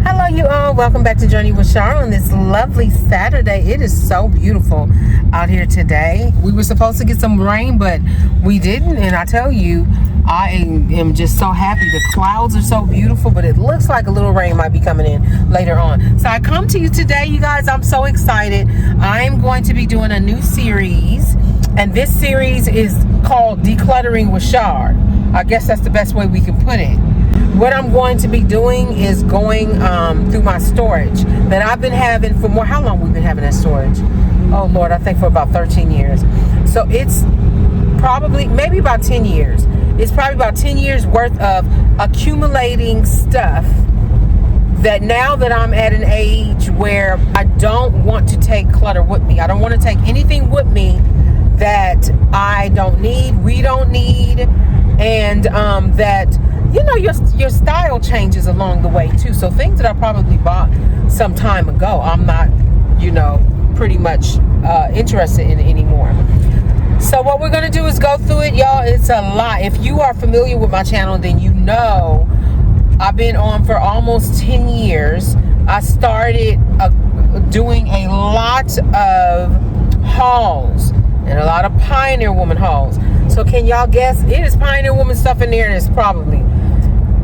Hello you all, welcome back to Journey with Char on this lovely Saturday. It is so beautiful out here today. We were supposed to get some rain, but we didn't, and I tell you, I am just so happy. The clouds are so beautiful, but it looks like a little rain might be coming in later on. So I come to you today, you guys, I'm so excited. I am going to be doing a new series, and this series is called Decluttering with Char. I guess that's the best way we can put it. What I'm going to be doing is going through my storage that I've been having for how long we've been having that storage? Oh Lord, I think for about 13 years. So it's probably, maybe about 10 years. It's probably about 10 years worth of accumulating stuff that now that I'm at an age where I don't want to take clutter with me. I don't want to take anything with me that I don't need, we don't need, and that, you know, your style changes along the way too. So things that I probably bought some time ago, I'm not, you know, pretty much interested in anymore. So what we're going to do is go through it, y'all. It's a lot. If you are familiar with my channel, then you know I've been on for almost 10 years. I started doing a lot of hauls and a lot of Pioneer Woman hauls. So can y'all guess? It is Pioneer Woman stuff in there, and it's probably,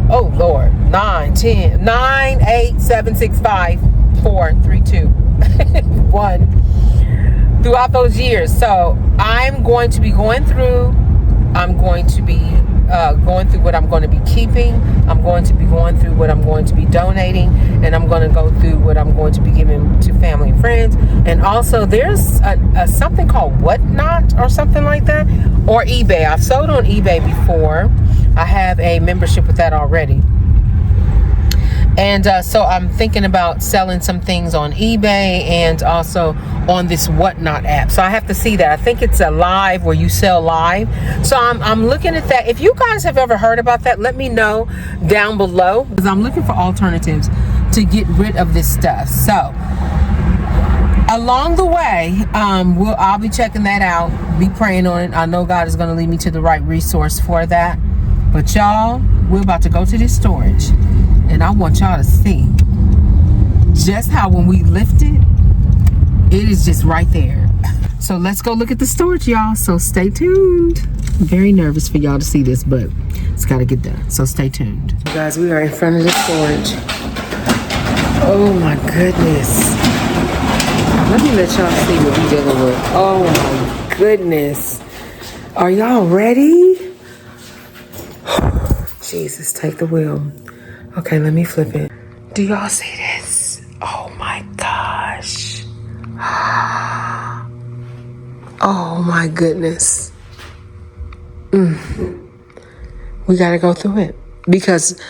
oh Lord, 9, 10, 9, 8, 7, 6, 5, 4, 3, 2, 1 throughout those years. So I'm going to be going through, I'm going to be going through what I'm going to be keeping. I'm going to be going through what I'm going to be donating, and I'm going to go through what I'm going to be giving to family and friends. And also there's something called Whatnot or something like that, or eBay. I've sold on eBay before. I have a membership with that already. And so I'm thinking about selling some things on eBay and also on this Whatnot app. So I have to see that. I think it's a live where you sell live. So I'm looking at that. If you guys have ever heard about that, let me know down below, because I'm looking for alternatives to get rid of this stuff. So along the way, I'll be checking that out, be praying on it. I know God is going to lead me to the right resource for that. But y'all, we're about to go to this storage, and I want y'all to see just how when we lift it, it is just right there. So let's go look at the storage, y'all. So stay tuned. I'm very nervous for y'all to see this, but it's got to get done. So stay tuned. You guys, we are in front of the storage. Oh my goodness. Let me let y'all see what we're dealing with. Oh my goodness. Are y'all ready? Jesus, take the wheel. Okay, let me flip it. Do y'all see this? Oh my gosh. Oh my goodness. We gotta go through it, because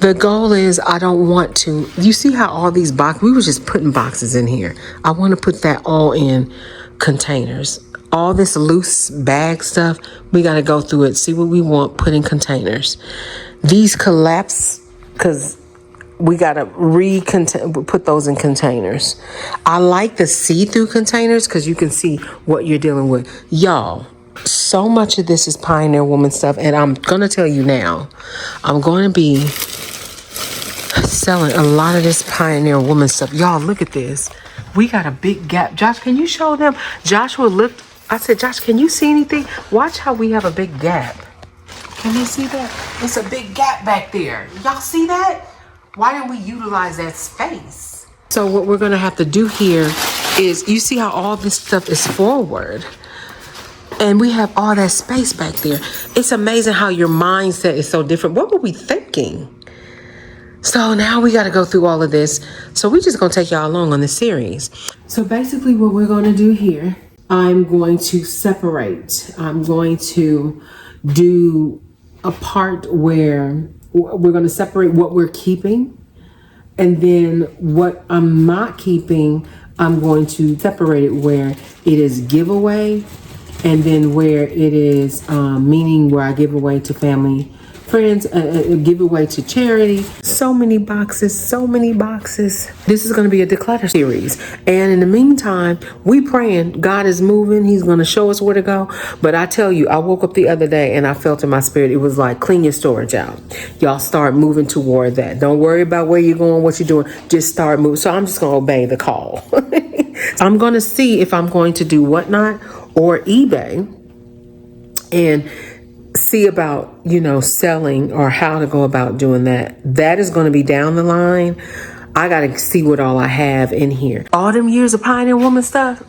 the goal is, I don't want to, you see how all these boxes, we were just putting boxes in here. I want to put that all in containers. All this loose bag stuff, we got to go through it, see what we want, put in containers. These collapse, because we got to put those in containers. I like the see-through containers because you can see what you're dealing with. Y'all, so much of this is Pioneer Woman stuff, and I'm going to tell you now, I'm going to be selling a lot of this Pioneer Woman stuff. Y'all, look at this. We got a big gap. Josh, can you show them? Joshua looked. I said, Josh, can you see anything? Watch how we have a big gap. Can you see that? It's a big gap back there. Y'all see that? Why didn't we utilize that space? So what we're going to have to do here is, you see how all this stuff is forward, and we have all that space back there. It's amazing how your mindset is so different. What were we thinking? So now we got to go through all of this. So we're just going to take y'all along on this series. So basically what we're going to do here, I'm going to separate. I'm going to do a part where we're going to separate what we're keeping, and then what I'm not keeping, I'm going to separate it where it is giveaway, and then where it is meaning where I give away to family friends, give away to charity. So many boxes, so many boxes. This is going to be a declutter series. And in the meantime, we praying. God is moving. He's going to show us where to go. But I tell you, I woke up the other day and I felt in my spirit, it was like, clean your storage out. Y'all start moving toward that. Don't worry about where you're going, what you're doing. Just start moving. So I'm just going to obey the call. I'm going to see if I'm going to do Whatnot or eBay and see about, selling or how to go about doing that. That is going to be down the line. I got to see what all I have in here. All them years of Pioneer Woman stuff,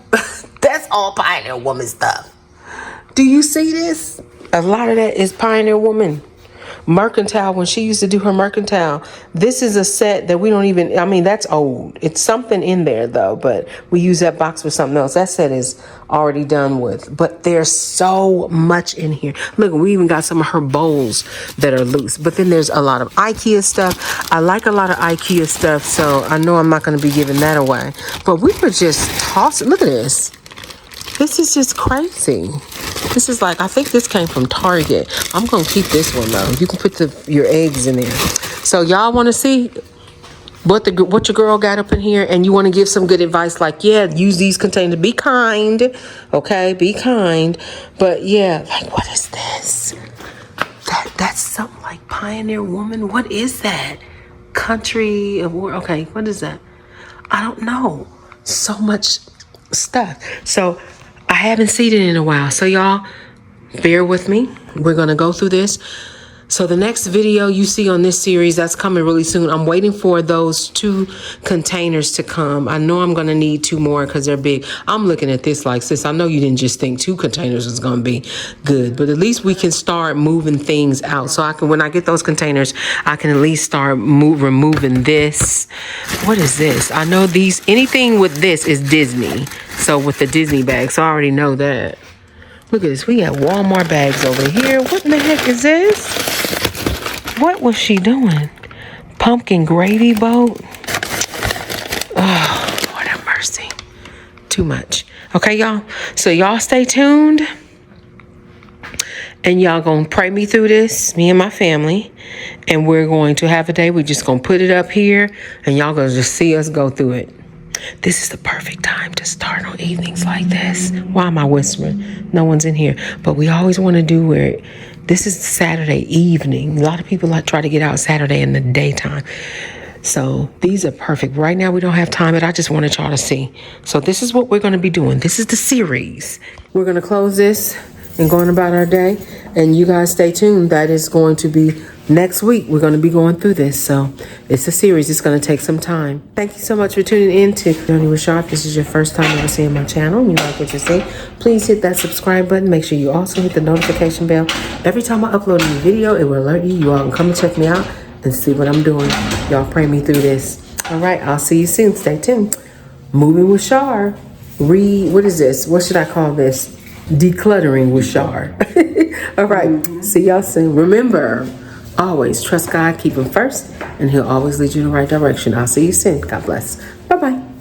that's all Pioneer Woman stuff. Do you see this? A lot of that is Pioneer Woman. Mercantile, when she used to do her mercantile. This is a set that we don't even, that's old. It's something in there though, but we use that box for something else. That set is already done with, but there's so much in here. Look, we even got some of her bowls that are loose, but then there's a lot of IKEA stuff. I like a lot of IKEA stuff, so I know I'm not going to be giving that away, but we were just tossing. Look at this. This is just crazy. This is like, I think this came from Target. I'm going to keep this one though. You can put your eggs in there. So y'all want to see what your girl got up in here, and you want to give some good advice like, yeah, use these containers. Be kind. Okay, be kind. But yeah, like, what is this? That's something like Pioneer Woman. What is that? Country of war. Okay, what is that? I don't know. So much stuff. So I haven't seen it in a while. So y'all, bear with me. We're going to go through this. So the next video you see on this series, that's coming really soon. I'm waiting for those 2 containers to come. I know I'm going to need 2 more because they're big. I'm looking at this like, sis, I know you didn't just think 2 containers was going to be good, but at least we can start moving things out. So I can, when I get those containers, I can at least start removing this. What is this? I know anything with this is Disney. So with the Disney bag, so I already know that. Look at this. We got Walmart bags over here. What in the heck is this? What was she doing? Pumpkin gravy boat? Oh, Lord have mercy. Too much. Okay, y'all. So y'all stay tuned. And y'all gonna pray me through this, me and my family. And we're going to have a day. We're just gonna put it up here. And y'all gonna just see us go through it. This is the perfect time to start on evenings like this. Why am I whispering? No one's in here. But we always want to do where this is Saturday evening. A lot of people try to get out Saturday in the daytime. So these are perfect. Right now we don't have time, but I just wanted y'all to see. So this is what we're going to be doing. This is the series. We're going to close this and going about our day. And you guys stay tuned. That is going to be next week. We're going to be going through this. So it's a series. It's going to take some time. Thank you so much for tuning in to Journey with Sharp. This is your first time ever seeing my channel and you like what you see, please hit that subscribe button. Make sure you also hit the notification bell. Every time I upload a new video, it will alert you. You all can come and check me out and see what I'm doing. Y'all pray me through this. All right. I'll see you soon. Stay tuned. Moving with Shar. What is this? What should I call this? Decluttering with Shar. All right. See y'all soon. Remember, always trust God, keep him first, and he'll always lead you in the right direction. I'll see you soon. God bless. Bye-bye.